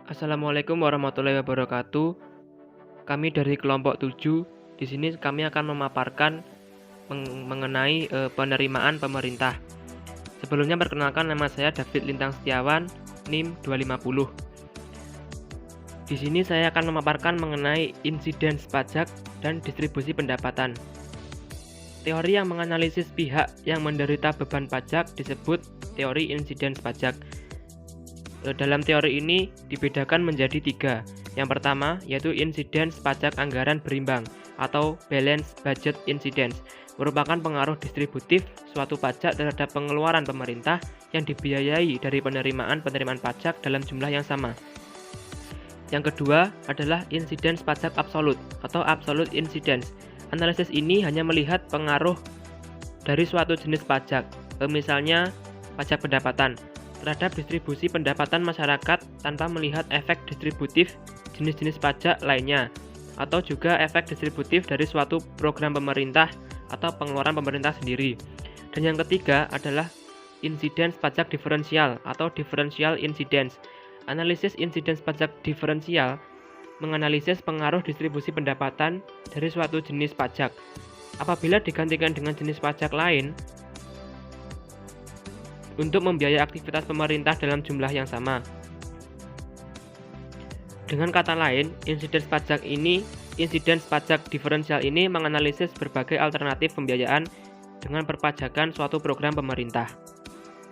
Assalamualaikum warahmatullahi wabarakatuh. Kami dari kelompok 7. Di sini kami akan memaparkan mengenai penerimaan pemerintah. Sebelumnya perkenalkan, nama saya David Lintang Setiawan, NIM 250. Di sini saya akan memaparkan mengenai insiden pajak dan distribusi pendapatan. Teori yang menganalisis pihak yang menderita beban pajak disebut teori insiden pajak. Dalam teori ini dibedakan menjadi 3. Yang pertama yaitu insiden pajak anggaran berimbang atau balance budget incidence, merupakan pengaruh distributif suatu pajak terhadap pengeluaran pemerintah yang dibiayai dari penerimaan pajak dalam jumlah yang sama. Yang kedua adalah insiden pajak absolut atau absolute incidence. Analisis ini hanya melihat pengaruh dari suatu jenis pajak, misalnya pajak pendapatan, terhadap distribusi pendapatan masyarakat tanpa melihat efek distributif jenis-jenis pajak lainnya, atau juga efek distributif dari suatu program pemerintah atau pengeluaran pemerintah sendiri. Dan yang ketiga adalah insiden pajak diferensial atau differential incidence. Analisis insiden pajak diferensial menganalisis pengaruh distribusi pendapatan dari suatu jenis pajak apabila digantikan dengan jenis pajak lain untuk membiayai aktivitas pemerintah dalam jumlah yang sama. Dengan kata lain, insiden pajak diferensial ini menganalisis berbagai alternatif pembiayaan dengan perpajakan suatu program pemerintah.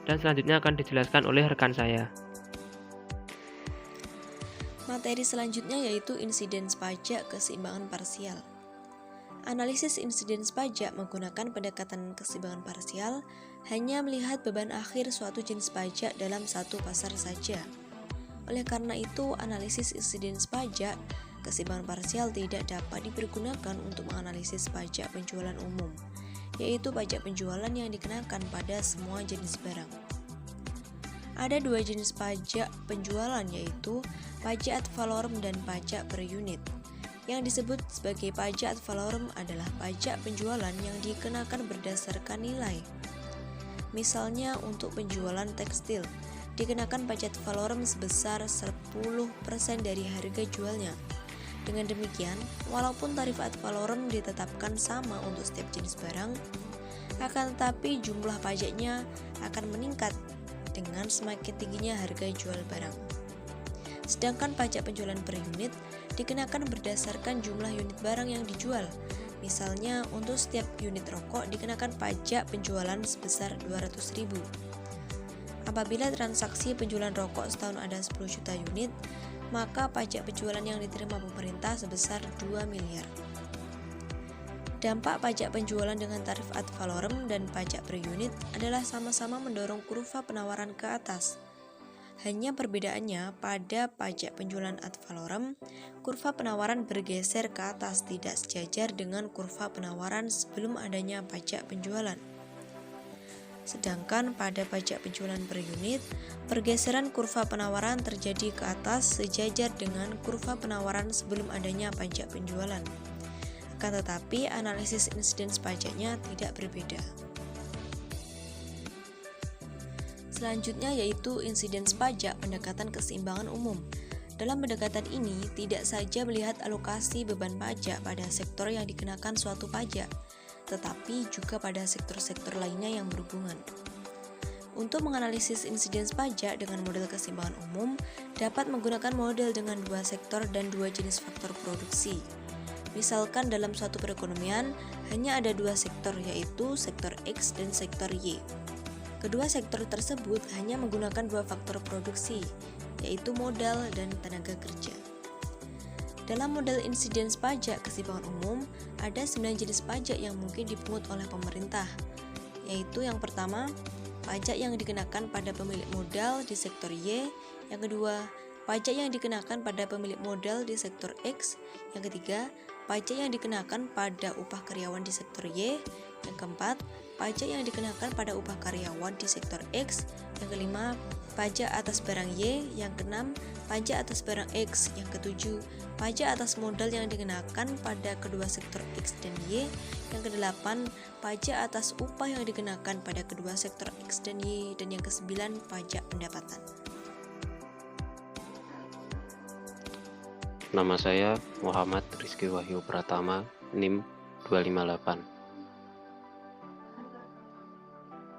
Dan selanjutnya akan dijelaskan oleh rekan saya. Materi selanjutnya yaitu insiden pajak keseimbangan parsial. Analisis insiden pajak menggunakan pendekatan keseimbangan parsial hanya melihat beban akhir suatu jenis pajak dalam satu pasar saja. Oleh karena itu, analisis insiden pajak keseimbangan parsial tidak dapat dipergunakan untuk menganalisis pajak penjualan umum, yaitu pajak penjualan yang dikenakan pada semua jenis barang. Ada 2 jenis pajak penjualan, yaitu pajak ad valorem dan pajak per unit. Yang disebut sebagai pajak ad valorem adalah pajak penjualan yang dikenakan berdasarkan nilai. Misalnya untuk penjualan tekstil, dikenakan pajak ad valorem sebesar 10% dari harga jualnya. Dengan demikian, walaupun tarif ad valorem ditetapkan sama untuk setiap jenis barang, akan tetapi jumlah pajaknya akan meningkat dengan semakin tingginya harga jual barang. Sedangkan pajak penjualan per unit dikenakan berdasarkan jumlah unit barang yang dijual. Misalnya untuk setiap unit rokok dikenakan pajak penjualan sebesar 200.000. Apabila transaksi penjualan rokok setahun ada 10 juta unit, maka pajak penjualan yang diterima pemerintah sebesar 2 miliar. Dampak pajak penjualan dengan tarif ad valorem dan pajak per unit adalah sama-sama mendorong kurva penawaran ke atas. Hanya perbedaannya pada pajak penjualan ad valorem, kurva penawaran bergeser ke atas tidak sejajar dengan kurva penawaran sebelum adanya pajak penjualan. Sedangkan pada pajak penjualan per unit, pergeseran kurva penawaran terjadi ke atas sejajar dengan kurva penawaran sebelum adanya pajak penjualan. Akan tetapi, analisis insiden pajaknya tidak berbeda. Selanjutnya yaitu insiden pajak pendekatan keseimbangan umum. Dalam pendekatan ini, tidak saja melihat alokasi beban pajak pada sektor yang dikenakan suatu pajak, tetapi juga pada sektor-sektor lainnya yang berhubungan. Untuk menganalisis insiden pajak dengan model keseimbangan umum, dapat menggunakan model dengan 2 sektor dan 2 jenis faktor produksi. Misalkan dalam suatu perekonomian hanya ada 2 sektor, yaitu sektor X dan sektor Y. Kedua sektor tersebut hanya menggunakan 2 faktor produksi, yaitu modal dan tenaga kerja. Dalam model insiden pajak keseimbangan umum, ada 9 jenis pajak yang mungkin dipungut oleh pemerintah, yaitu yang pertama, pajak yang dikenakan pada pemilik modal di sektor Y. Yang kedua, pajak yang dikenakan pada pemilik modal di sektor X. Yang ketiga, pajak yang dikenakan pada upah karyawan di sektor Y. Yang keempat, pajak yang dikenakan pada upah karyawan di sektor X. Yang kelima, pajak atas barang Y. Yang keenam, pajak atas barang X. Yang ketujuh, pajak atas modal yang dikenakan pada kedua sektor X dan Y. Yang kedelapan, pajak atas upah yang dikenakan pada kedua sektor X dan Y. Dan yang kesembilan, pajak pendapatan. Nama saya Muhammad Rizky Wahyu Pratama, NIM 258.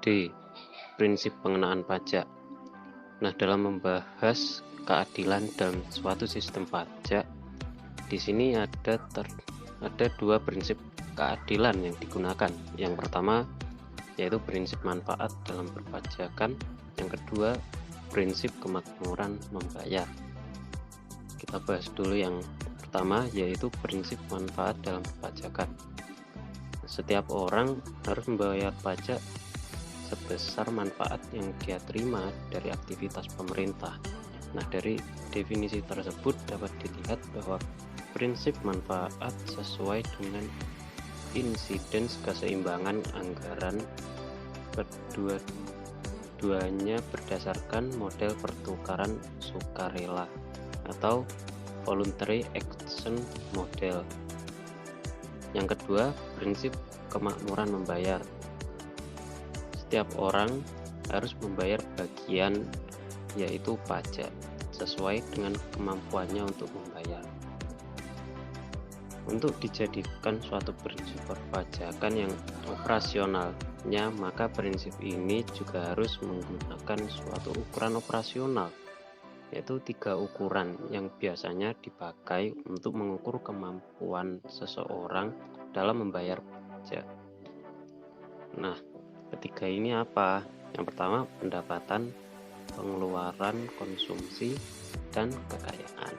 D. Prinsip pengenaan pajak. Nah, dalam membahas keadilan dalam suatu sistem pajak, di sini ada dua prinsip keadilan yang digunakan. Yang pertama yaitu prinsip manfaat dalam perpajakan, yang kedua prinsip kemakmuran membayar. Kita bahas dulu yang pertama, yaitu prinsip manfaat dalam perpajakan. Setiap orang harus membayar pajak sebesar manfaat yang dia terima dari aktivitas pemerintah. Nah, dari definisi tersebut dapat dilihat bahwa prinsip manfaat sesuai dengan insiden keseimbangan anggaran, kedua-duanya berdasarkan model pertukaran sukarela atau voluntary action model. Yang kedua, prinsip kemakmuran membayar. Setiap orang harus membayar bagian, yaitu pajak, sesuai dengan kemampuannya untuk membayar. Untuk dijadikan suatu prinsip perpajakan yang operasionalnya, maka prinsip ini juga harus menggunakan suatu ukuran operasional, yaitu 3 ukuran yang biasanya dipakai untuk mengukur kemampuan seseorang dalam membayar pajak. Nah, ketiga ini apa? Yang pertama, pendapatan, pengeluaran, konsumsi, dan kekayaan.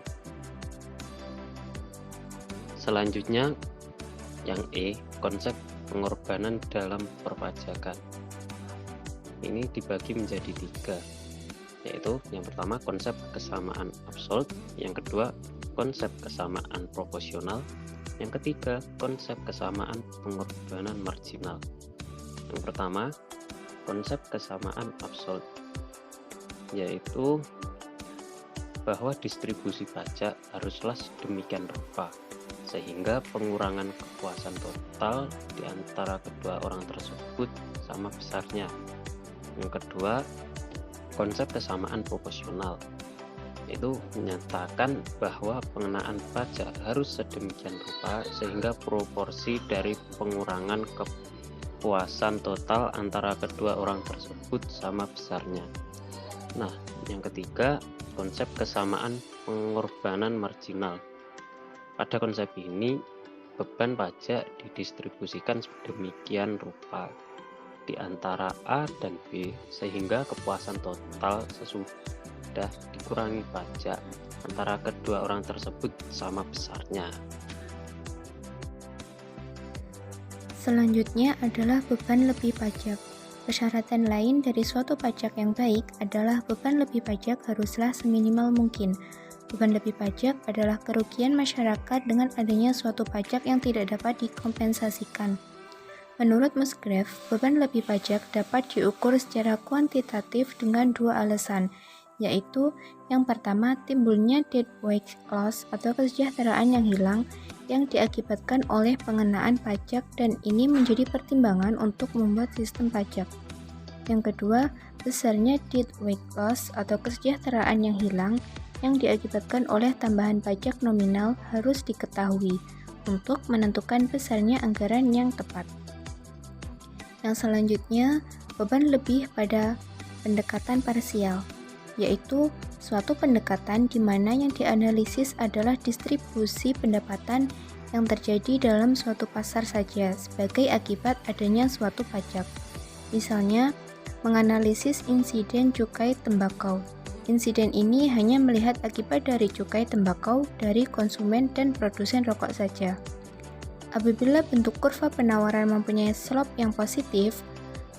Selanjutnya, yang E, konsep pengorbanan dalam perpajakan. Ini dibagi menjadi 3, yaitu yang pertama konsep kesamaan absolut, yang kedua konsep kesamaan proporsional, yang ketiga konsep kesamaan pengorbanan marginal. Yang pertama, konsep kesamaan absolut, yaitu bahwa distribusi pajak haruslah sedemikian rupa sehingga pengurangan kepuasan total di antara kedua orang tersebut sama besarnya. Yang kedua, konsep kesamaan proporsional, yaitu menyatakan bahwa pengenaan pajak harus sedemikian rupa sehingga proporsi dari pengurangan kepuasan total antara kedua orang tersebut sama besarnya. Nah, yang ketiga, konsep kesamaan pengorbanan marginal. Pada konsep ini, beban pajak didistribusikan sedemikian rupa di antara A dan B sehingga kepuasan total sesudah dikurangi pajak antara kedua orang tersebut sama besarnya. Selanjutnya adalah beban lebih pajak. Persyaratan lain dari suatu pajak yang baik adalah beban lebih pajak haruslah seminimal mungkin. Beban lebih pajak adalah kerugian masyarakat dengan adanya suatu pajak yang tidak dapat dikompensasikan. Menurut Musgrave, beban lebih pajak dapat diukur secara kuantitatif dengan 2 alasan, yaitu yang pertama timbulnya dead weight loss atau kesejahteraan yang hilang yang diakibatkan oleh pengenaan pajak dan ini menjadi pertimbangan untuk membuat sistem pajak. Yang kedua, besarnya dead weight loss atau kesejahteraan yang hilang yang diakibatkan oleh tambahan pajak nominal harus diketahui untuk menentukan besarnya anggaran yang tepat. Yang selanjutnya, beban lebih pada pendekatan parsial, yaitu suatu pendekatan di mana yang dianalisis adalah distribusi pendapatan yang terjadi dalam suatu pasar saja sebagai akibat adanya suatu pajak. Misalnya, menganalisis insiden cukai tembakau. Insiden ini hanya melihat akibat dari cukai tembakau dari konsumen dan produsen rokok saja. Apabila bentuk kurva penawaran mempunyai slope yang positif,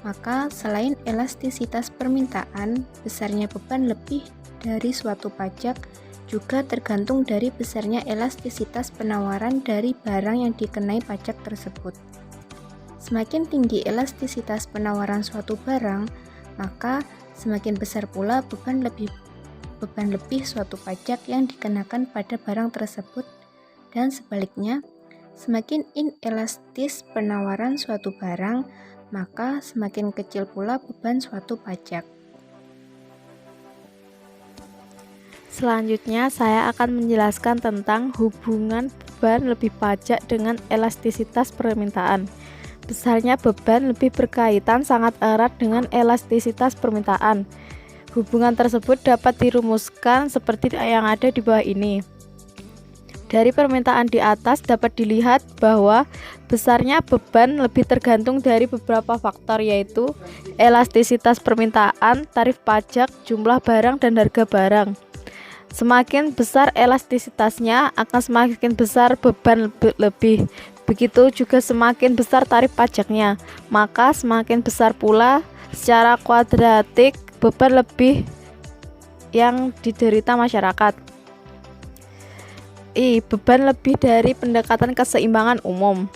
maka selain elastisitas permintaan, besarnya beban lebih dari suatu pajak juga tergantung dari besarnya elastisitas penawaran dari barang yang dikenai pajak tersebut. Semakin tinggi elastisitas penawaran suatu barang, maka semakin besar pula beban lebih suatu pajak yang dikenakan pada barang tersebut dan sebaliknya, semakin inelastis penawaran suatu barang, maka semakin kecil pula beban suatu pajak. Selanjutnya, saya akan menjelaskan tentang hubungan beban lebih pajak dengan elastisitas permintaan. Besarnya beban lebih berkaitan sangat erat dengan elastisitas permintaan. Hubungan tersebut dapat dirumuskan seperti yang ada di bawah ini. Dari permintaan di atas dapat dilihat bahwa besarnya beban lebih tergantung dari beberapa faktor, yaitu elastisitas permintaan, tarif pajak, jumlah barang, dan harga barang. Semakin besar elastisitasnya, akan semakin besar beban lebih. Begitu juga semakin besar tarif pajaknya, maka semakin besar pula secara kuadratik beban lebih yang diderita masyarakat. Beban lebih dari pendekatan keseimbangan umum.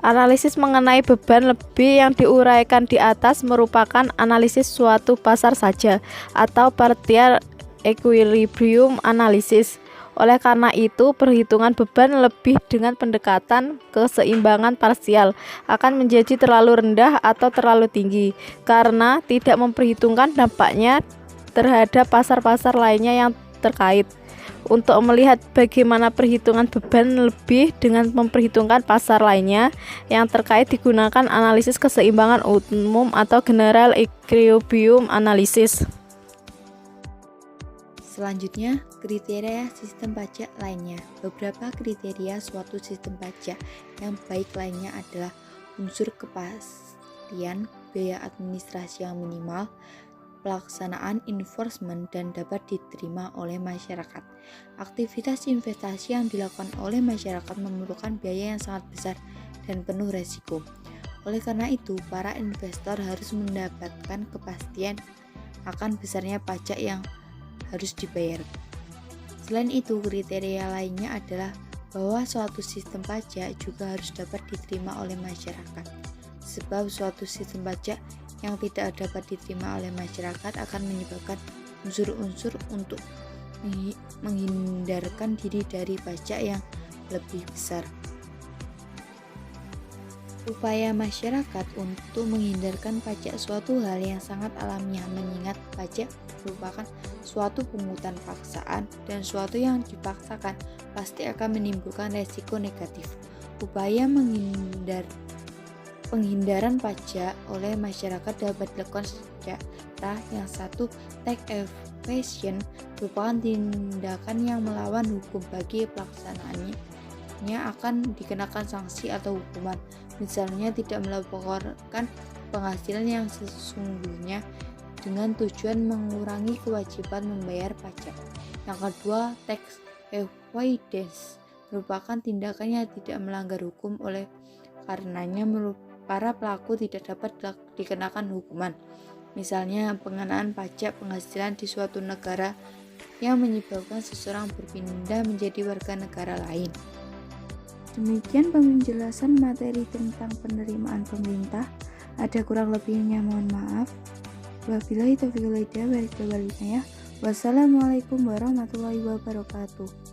Analisis mengenai beban lebih yang diuraikan di atas merupakan analisis suatu pasar saja atau partial equilibrium analysis. Oleh karena itu, perhitungan beban lebih dengan pendekatan keseimbangan parsial akan menjadi terlalu rendah atau terlalu tinggi karena tidak memperhitungkan dampaknya terhadap pasar-pasar lainnya yang terkait. Untuk melihat bagaimana perhitungan beban lebih dengan memperhitungkan pasar lainnya yang terkait, digunakan analisis keseimbangan umum atau general equilibrium analysis. Selanjutnya, kriteria sistem pajak lainnya. Beberapa kriteria suatu sistem pajak yang baik lainnya adalah unsur kepastian, biaya administrasi yang minimal, pelaksanaan enforcement, dan dapat diterima oleh masyarakat. Aktivitas investasi yang dilakukan oleh masyarakat memerlukan biaya yang sangat besar dan penuh resiko. Oleh karena itu, para investor harus mendapatkan kepastian akan besarnya pajak yang harus dibayar. Selain itu, kriteria lainnya adalah bahwa suatu sistem pajak juga harus dapat diterima oleh masyarakat. Sebab suatu sistem pajak yang tidak dapat diterima oleh masyarakat akan menyebabkan unsur-unsur untuk menghindarkan diri dari pajak yang lebih besar. Upaya masyarakat untuk menghindarkan pajak suatu hal yang sangat alamiah, mengingat pajak merupakan suatu pungutan paksaan dan suatu yang dipaksakan pasti akan menimbulkan resiko negatif. Upaya penghindaran pajak oleh masyarakat dapat dilakukan secara yang satu. Tax evasion merupakan tindakan yang melawan hukum. Bagi pelaksanaannya akan dikenakan sanksi atau hukuman, misalnya tidak melaporkan penghasilan yang sesungguhnya dengan tujuan mengurangi kewajiban membayar pajak. Yang kedua, tax avoidance merupakan tindakan yang tidak melanggar hukum, oleh karenanya para pelaku tidak dapat dikenakan hukuman, misalnya pengenaan pajak penghasilan di suatu negara yang menyebabkan seseorang berpindah menjadi warga negara lain. Demikian penjelasan materi tentang penerimaan pemerintah. Ada kurang lebihnya mohon maaf. Wabillahi taufiq wal hidayah. Wassalamualaikum warahmatullahi wabarakatuh.